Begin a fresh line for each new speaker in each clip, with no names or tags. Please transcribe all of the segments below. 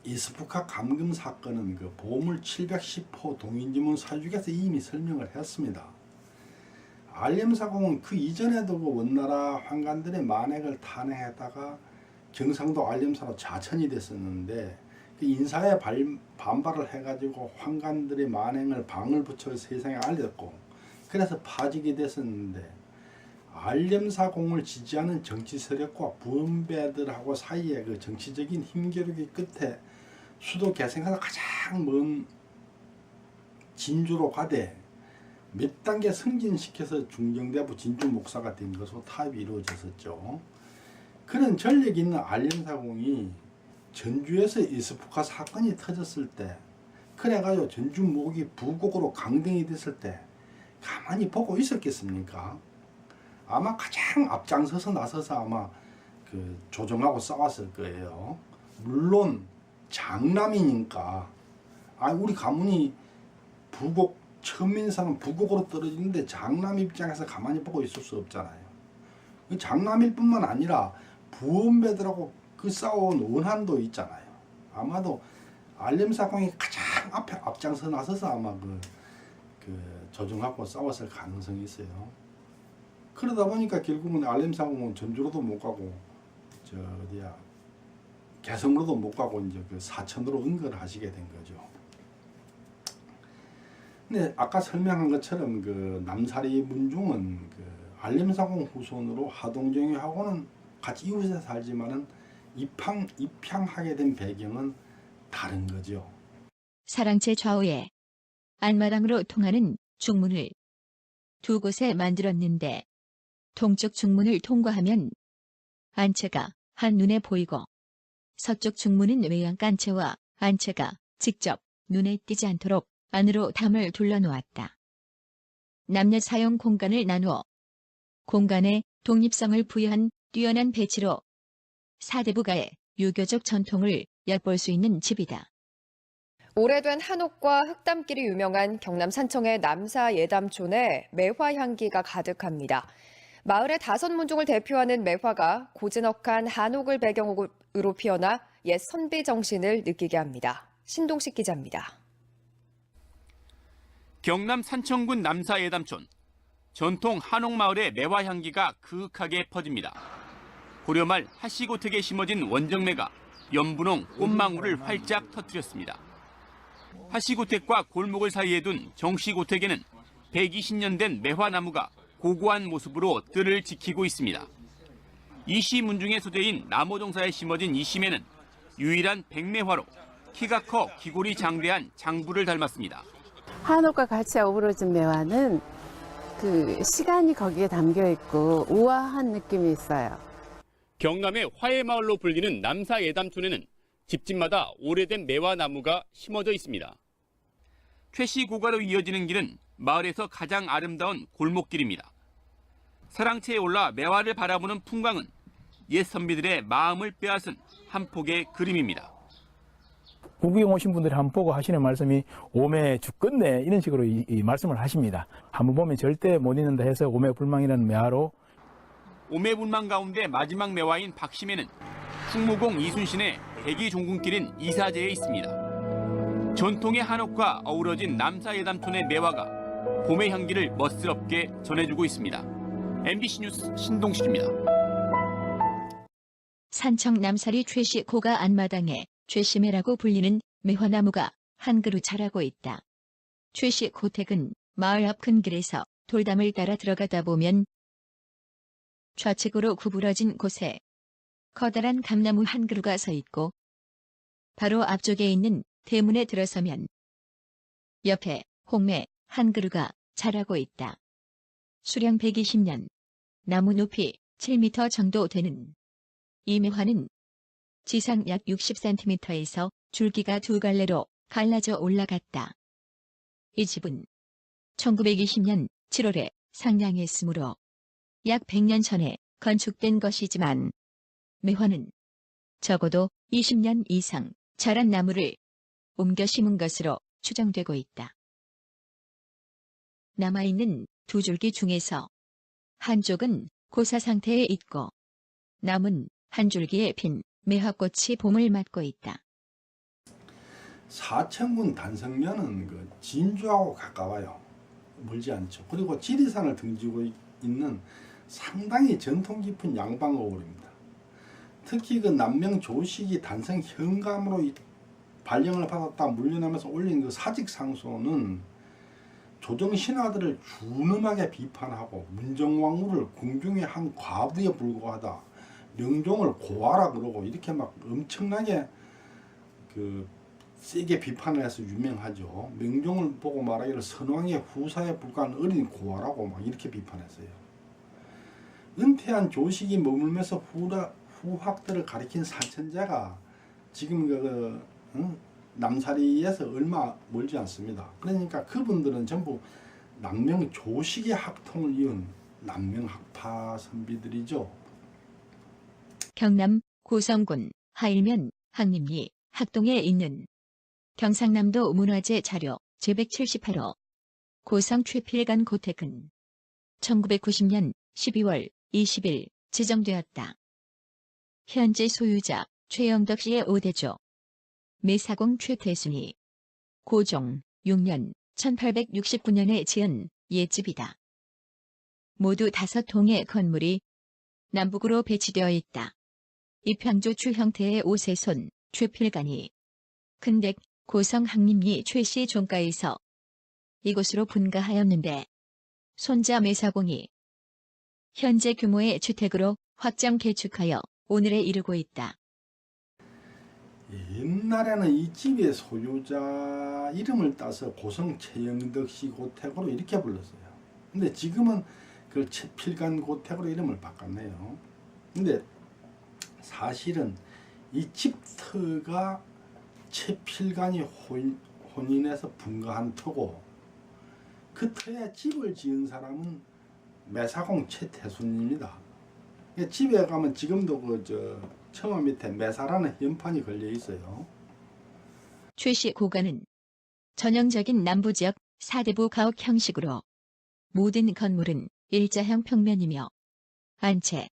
이스프카 감금 사건은 그 보물 710호 동인지문 사주에서 이미 설명을 했습니다. 알림사공은 그 이전에도 그 원나라 환관들의 만행을 탄핵했다가 경상도 알림사로 좌천이 됐었는데 그 인사에 반발을 해가지고 환관들의 만행을 방을 붙여 세상에 알렸고 그래서 파직이 됐었는데 알림사공을 지지하는 정치 세력과 부원배들하고 사이에 그 정치적인 힘겨루기 끝에 수도 개성에서 가장 먼 진주로 가되 몇 단계 승진시켜서 중정대부 진주 목사가 된 것으로 타협이 이루어졌었죠. 그런 전력이 있는 알림사공이 전주에서 이스프카 사건이 터졌을 때 그래가지고 전주 목이 부곡으로 강등이 됐을 때 가만히 보고 있었겠습니까? 아마 가장 앞장서서 나서서 아마 그 조정하고 싸웠을 거예요. 물론 장남이니까 우리 가문이 부곡 천민사는 부곡으로 떨어지는데 장남 입장에서 가만히 보고 있을 수 없잖아요. 장남일 뿐만 아니라 부원배들하고 그 싸워온 원한도 있잖아요. 아마도 알림사공이 가장 앞에 앞장서 나서서 아마 그 조정하고 싸웠을 가능성이 있어요. 그러다 보니까 결국은 알림사공은 전주로도 못 가고 개성으로도 못 가고 이제 그 사천으로 은거를 하시게 된 거죠. 근데 아까 설명한 것처럼 그 남사리 문중은 그 알림사공 후손으로 하동정이하고는 같이 이웃에 살지만은 입향하게 된 배경은 다른 거죠.
사랑채 좌우에 안마당으로 통하는 중문을 두 곳에 만들었는데 동쪽 중문을 통과하면 안채가 한눈에 보이고 서쪽 중문은 외양간채와 안채가 직접 눈에 띄지 않도록 안으로 담을 둘러놓았다. 남녀 사용 공간을 나누어 공간에 독립성을 부여한 뛰어난 배치로 사대부가의 유교적 전통을 엿볼 수 있는 집이다.
오래된 한옥과 흙담길이 유명한 경남 산청의 남사 예담촌에 매화 향기가 가득합니다. 마을의 5문중을 대표하는 매화가 고즈넉한 한옥을 배경으로 피어나 옛 선비 정신을 느끼게 합니다. 신동식 기자입니다.
경남 산청군 남사 예담촌. 전통 한옥마을의 매화 향기가 그윽하게 퍼집니다. 고려 말 하시고택에 심어진 원정매가 연분홍 꽃망울을 활짝 터뜨렸습니다. 하시고택과 골목을 사이에 둔 정시고택에는 120년 된 매화나무가 고고한 모습으로 뜰을 지키고 있습니다. 이시 문중의 소재인 나무동사에 심어진 이 심에는 유일한 백매화로 키가 커 기골이 장대한 장부를 닮았습니다.
한옥과 같이 어우러진 매화는 그 시간이 거기에 담겨 있고 우아한 느낌이 있어요.
경남의 화해마을로 불리는 남사 예담촌에는 집집마다 오래된 매화나무가 심어져 있습니다. 최씨고가로 이어지는 길은 마을에서 가장 아름다운 골목길입니다. 사랑채에 올라 매화를 바라보는 풍광은 옛 선비들의 마음을 빼앗은 한 폭의 그림입니다.
구경 오신 분들이 한번 보고 하시는 말씀이 오매 죽겠네 이런 식으로 이 말씀을 하십니다. 한번 보면 절대 못 잊는다 해서 오매불망이라는 매화로
오매불망 가운데 마지막 매화인 박심에는 충무공 이순신의 대기종군길인 이사제에 있습니다. 전통의 한옥과 어우러진 남사예담촌의 매화가 봄의 향기를 멋스럽게 전해주고 있습니다. MBC 뉴스 신동식입니다.
산청 남사리 최씨 고가 안마당에 최씨매라고 불리는 매화나무가 한 그루 자라고 있다. 최씨 고택은 마을 앞 큰 길에서 돌담을 따라 들어가다 보면 좌측으로 구부러진 곳에 커다란 감나무 한 그루가 서 있고 바로 앞쪽에 있는 대문에 들어서면 옆에 홍매 한 그루가 자라고 있다. 수령 120년, 나무 높이 7m 정도 되는 이 매화는 지상 약 60cm에서 줄기가 두 갈래로 갈라져 올라갔다. 이 집은 1920년 7월에 상량했으므로 약 100년 전에 건축된 것이지만 매화는 적어도 20년 이상 자란 나무를 옮겨 심은 것으로 추정되고 있다. 남아있는 두 줄기 중에서 한쪽은 고사 상태에 있고 남은 한 줄기에 핀 매화꽃이 봄을 맞고 있다.
사천군 단성면은 그 진주하고 가까워요. 멀지 않죠. 그리고 지리산을 등지고 있는 상당히 전통 깊은 양방어울입니다. 특히 그 남명 조식이 단성 현감으로 발령을 받았다 물려나면서 올린 그 사직상소는 조정 신하들을 준엄하게 비판하고 문정왕후를 궁중의 한 과부에 불과하다, 명종을 고아라 그러고 이렇게 막 엄청나게 그 세게 비판을 해서 유명하죠. 명종을 보고 말하기를 선왕의 후사에 불과한 어린 고아라고 막 이렇게 비판했어요. 은퇴한 조식이 머물면서 후학들을 가리킨 사천자가 지금 남사리에서 얼마 멀지 않습니다. 그러니까 그분들은 전부 남명 조식의 학통을 이은 남명학파 선비들이죠.
경남 고성군 하일면 항림리 학동에 있는 경상남도 문화재 자료 제178호 고성 최필관 고택은 1990년 12월 20일 지정되었다. 현재 소유자 최영덕 씨의 5대조 매사공 최태순이 고종 6년 1869년에 지은 옛집이다. 모두 5동의 건물이 남북으로 배치되어 있다. 입향조추 형태의 5세손 최필관이 근댁 고성 항림리 최씨 종가에서 이곳으로 분가하였는데 손자 매사공이 현재 규모의 주택으로 확장 개축하여 오늘에 이르고 있다.
옛날에는 이 집의 소유자 이름을 따서 고성 최영덕 씨 고택으로 이렇게 불렀어요. 근데 지금은 그 최필관 고택으로 이름을 바꿨네요. 근데 사실은 이 집터가 최필관이 혼인해서 분가한 터고, 그 터에 집을 지은 사람은 매사공 최태순입니다. 집에 가면 지금도 처마 밑에 매사라는 현판이 걸려 있어요.
최씨 고가는 전형적인 남부지역 사대부 가옥 형식으로 모든 건물은 일자형 평면이며 안채,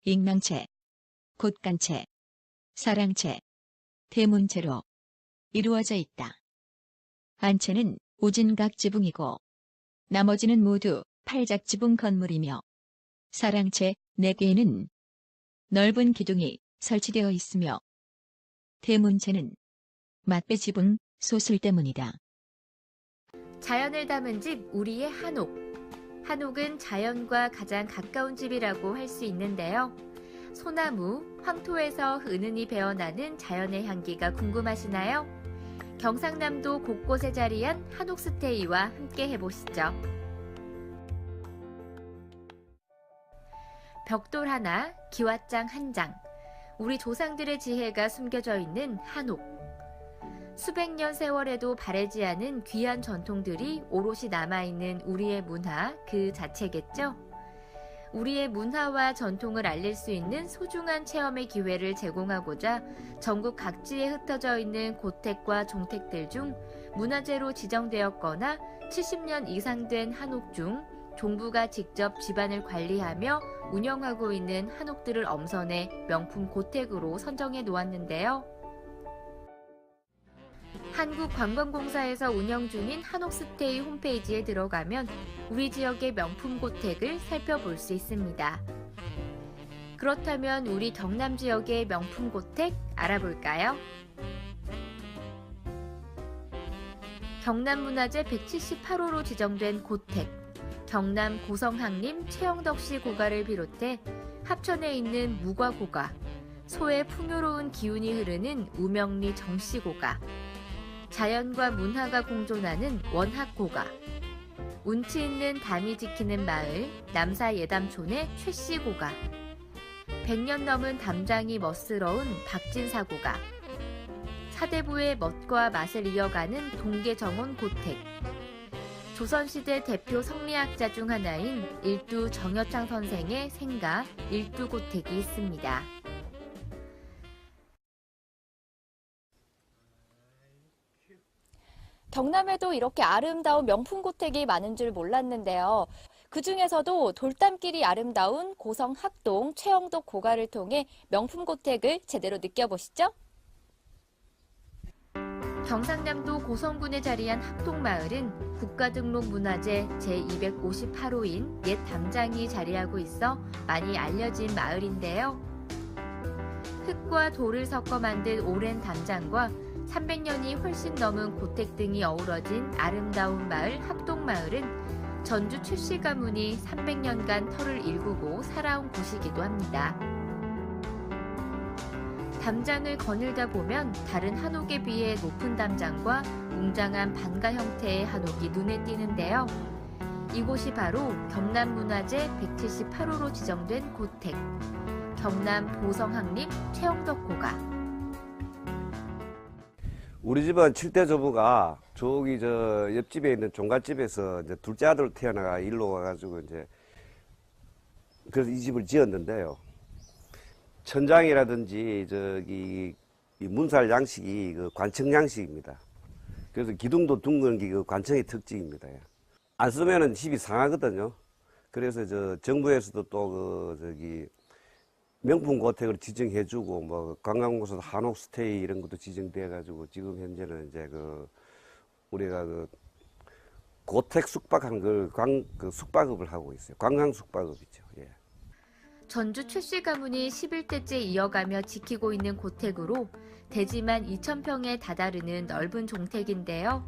익망채, 곶간채, 사랑채, 대문채로 이루어져 있다. 안채는 오진각 지붕이고 나머지는 모두 팔작 지붕 건물이며 사랑채 4개에는 넓은 기둥이 설치되어 있으며 대문채는 맞배 지붕 소슬 때문이다.
자연을 담은 집 우리의 한옥. 한옥은 자연과 가장 가까운 집이라고 할 수 있는데요. 소나무, 황토에서 은은히 배어나는 자연의 향기가 궁금하시나요? 경상남도 곳곳에 자리한 한옥스테이와 함께 해보시죠. 벽돌 하나, 기와장 한 장. 우리 조상들의 지혜가 숨겨져 있는 한옥. 수백 년 세월에도 바래지 않은 귀한 전통들이 오롯이 남아있는 우리의 문화 그 자체겠죠? 우리의 문화와 전통을 알릴 수 있는 소중한 체험의 기회를 제공하고자 전국 각지에 흩어져 있는 고택과 종택들 중 문화재로 지정되었거나 70년 이상 된 한옥 중 종부가 직접 집안을 관리하며 운영하고 있는 한옥들을 엄선해 명품 고택으로 선정해 놓았는데요. 한국관광공사에서 운영 중인 한옥스테이 홈페이지에 들어가면 우리 지역의 명품 고택을 살펴볼 수 있습니다. 그렇다면 우리 경남 지역의 명품 고택 알아볼까요? 경남문화재 178호로 지정된 고택, 경남 고성항림 최영덕 씨 고가를 비롯해 합천에 있는 무과고가, 소의 풍요로운 기운이 흐르는 우명리 정씨 고가, 자연과 문화가 공존하는 원학고가, 운치 있는 담이 지키는 마을 남사 예담촌의 최씨 고가, 100년 넘은 담장이 멋스러운 박진사고가, 사대부의 멋과 맛을 이어가는 동계정원 고택, 조선시대 대표 성리학자 중 하나인 일두 정여창 선생의 생가 일두고택이 있습니다.
경남에도 이렇게 아름다운 명품 고택이 많은 줄 몰랐는데요. 그중에서도 돌담길이 아름다운 고성 학동 최영덕 고가를 통해 명품 고택을 제대로 느껴보시죠.
경상남도 고성군에 자리한 합동마을은 국가등록문화재 제258호인 옛 담장이 자리하고 있어 많이 알려진 마을인데요. 흙과 돌을 섞어 만든 오랜 담장과 300년이 훨씬 넘은 고택 등이 어우러진 아름다운 마을 합동마을은 전주 최씨 가문이 300년간 터를 일구고 살아온 곳이기도 합니다. 담장을 거닐다 보면 다른 한옥에 비해 높은 담장과 웅장한 반가 형태의 한옥이 눈에 띄는데요. 이곳이 바로 경남문화재 178호로 지정된 고택, 경남 보성항림 최영덕 고가.
우리 집은 7대 조부가 저기 저 옆집에 있는 종갓집에서 이제 둘째 아들 태어나가 일로 와가지고 이제 그래서 이 집을 지었는데요. 천장이라든지 저기 이 문살 양식이 그 관청 양식입니다. 그래서 기둥도 둥근 게 그 관청의 특징입니다. 안 쓰면은 집이 상하거든요. 그래서 저 정부에서도 또 그 저기 명품 고택을 지정해주고 뭐 관광공사 한옥 스테이 이런 것도 지정돼가지고 지금 현재는 이제 그 우리가 그 고택 숙박한 걸 그 숙박업을 하고 있어요. 관광 숙박업이죠. 예.
전주 최씨 가문이 11대째 이어가며 지키고 있는 고택으로 대지만 2,000평에 다다르는 넓은 종택인데요.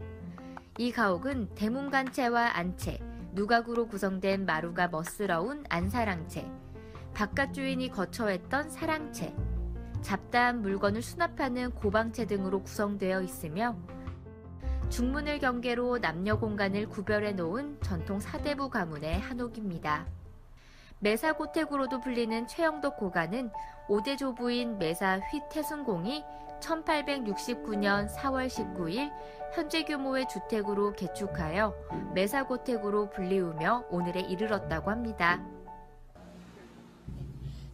이 가옥은 대문간채와 안채, 누각으로 구성된 마루가 멋스러운 안사랑채, 바깥 주인이 거처했던 사랑채, 잡다한 물건을 수납하는 고방채 등으로 구성되어 있으며 중문을 경계로 남녀 공간을 구별해 놓은 전통 사대부 가문의 한옥입니다. 매사고택으로도 불리는 최영덕 고가는 5대 조부인 매사 휘태순공이 1869년 4월 19일 현재 규모의 주택으로 개축하여 매사고택으로 불리우며 오늘에 이르렀다고 합니다.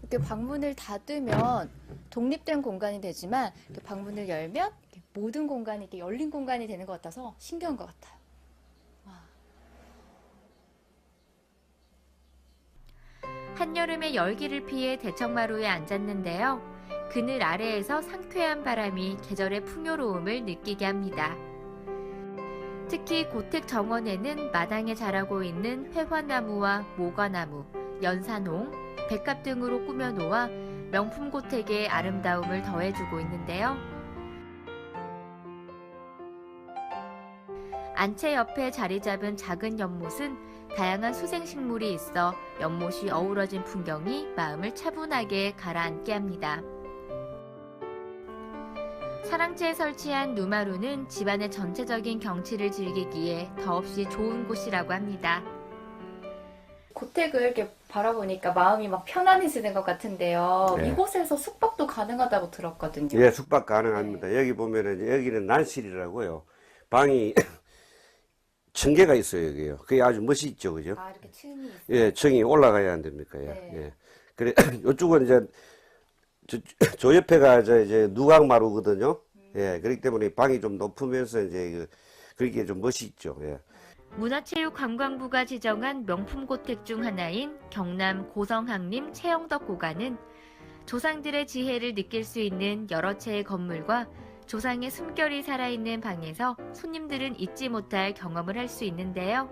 이렇게 방문을 닫으면 독립된 공간이 되지만 또 방문을 열면 모든 공간이 이렇게 열린 공간이 되는 것 같아서 신기한 것 같아요.
한여름에 열기를 피해 대청마루에 앉았는데요. 그늘 아래에서 상쾌한 바람이 계절의 풍요로움을 느끼게 합니다. 특히 고택 정원에는 마당에 자라고 있는 회화나무와 모과나무, 연산홍, 백합 등으로 꾸며놓아 명품 고택의 아름다움을 더해주고 있는데요. 안채 옆에 자리 잡은 작은 연못은 다양한 수생식물이 있어 연못이 어우러진 풍경이 마음을 차분하게 가라앉게 합니다. 사랑채에 설치한 누마루는 집안의 전체적인 경치를 즐기기에 더없이 좋은 곳이라고 합니다.
고택을 이렇게 바라보니까 마음이 막 편안해지는 것 같은데요.
네.
이곳에서 숙박도 가능하다고 들었거든요.
예, 숙박 가능합니다. 여기 보면은 여기는 난실이라고요. 방이 1000개가 있어요, 여기요. 그게 아주 멋있죠, 그죠?
아, 이렇게 층이 있어요.
예, 층이 올라가야 안 됩니까? 예.
네.
예. 그래, 이쪽은 이제, 저 옆에가 이제 누각마루거든요. 예, 그렇기 때문에 방이 좀 높으면서 이제 그렇게 좀 멋있죠. 예.
문화체육관광부가 지정한 명품 고택 중 하나인 경남 고성항림 최영덕 고가는 조상들의 지혜를 느낄 수 있는 여러 채의 건물과 조상의 숨결이 살아있는 방에서 손님들은 잊지 못할 경험을 할 수 있는데요.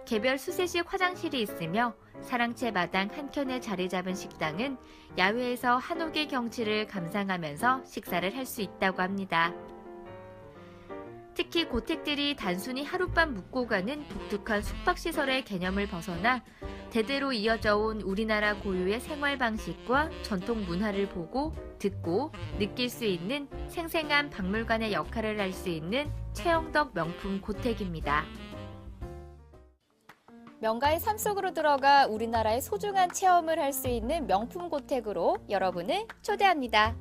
개별 수세식 화장실이 있으며 사랑채 마당 한켠에 자리 잡은 식당은 야외에서 한옥의 경치를 감상하면서 식사를 할 수 있다고 합니다. 특히 고택들이 단순히 하룻밤 묵고 가는 독특한 숙박시설의 개념을 벗어나 대대로 이어져 온 우리나라 고유의 생활 방식과 전통 문화를 보고 듣고 느낄 수 있는 생생한 박물관의 역할을 할 수 있는 최영덕 명품 고택입니다.
명가의 삶 속으로 들어가 우리나라의 소중한 체험을 할 수 있는 명품 고택으로 여러분을 초대합니다.